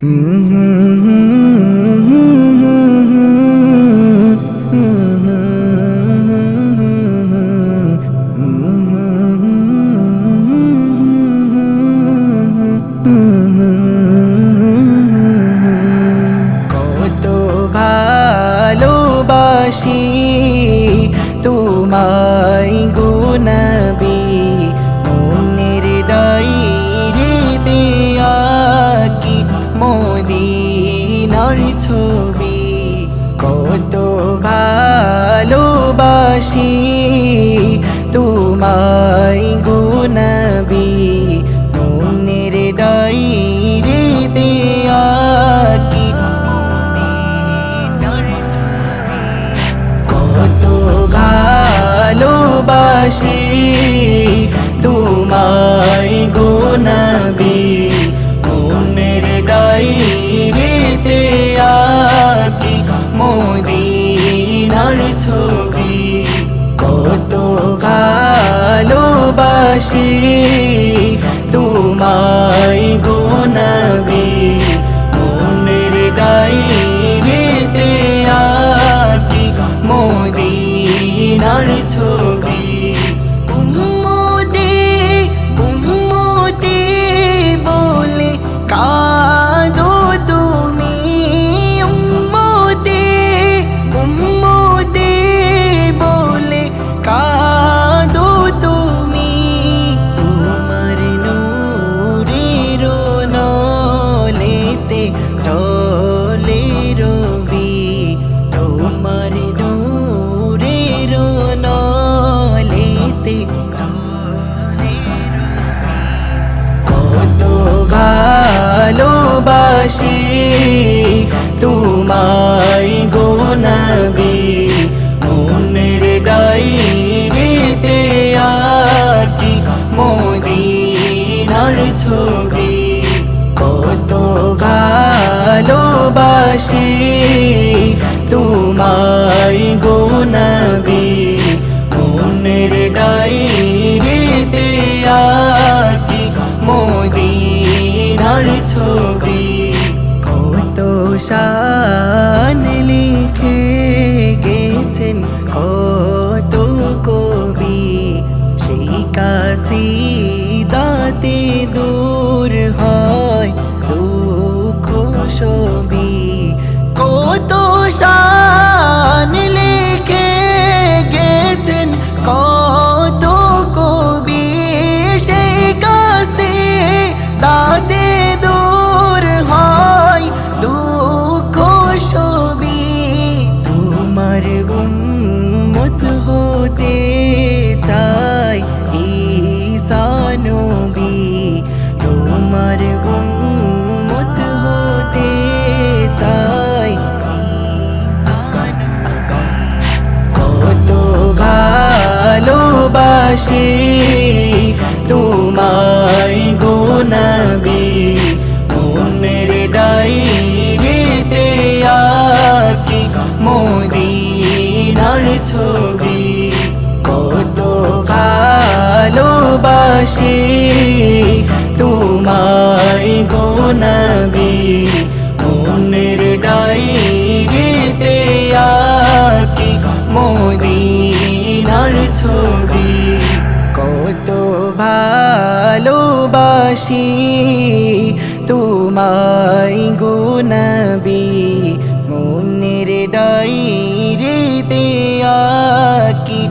কত ভালোবাসি তোমায় গো নবী, মনের ডায়রিতে আঁকি মদিনার ছবি। কত ভালোবাসি তোমায় গো নবী, মনের ডায়রিতে আঁকি মদিনার ছবি। কত ভালোবাসি তোমায় গো নবী, মনের ডায়রিতে আঁকি মদিনার ছবি। কত ভালোবাসি তোমায় গো নবী, মনের ডায়রিতে আঁকি মদিনার ছবি। উম্মতি উম্মতি বলে কাঁদো তুমি, উম্মতি উম্মতি বলে কাঁদো তুমি। তোমার নূরের নলেতে জলে রবি, তোমার নূরের নলেতে জলে রবি। কত ভালোবাসি তোমায় গো নবী, মনের ডায়রিতে আঁকি মদিনার ছবি। কত ভালোবাসি তোমায় গো নবী, মনের ডায়রিতে আঁকি মদিনার ছবি। কত শান লিখে গেছেন কত কবি, সেই কাসিদাতে দূর হয় দুঃখ সবই। কত শান লিখে গেছেন কত কবি, সেই কাসিদাতে দূর হয় দুঃখ সবই। তোমার উম্মত হতে চাই ঈসা নবী, তোমার উম্মত হতে চাই ঈসা নবী। কত ভালোবাসি তোমায় গো নবী, মনের ডায়রিতে আঁকি মদিনার ছবি। কত ভালোবাসি তোমায় গো নবী, মনের ডায়রিতে আঁকি মদিনার ছবি। কত ভালোবাসি তোমায় গো নবী, মনের ডায়রিতে আঁকি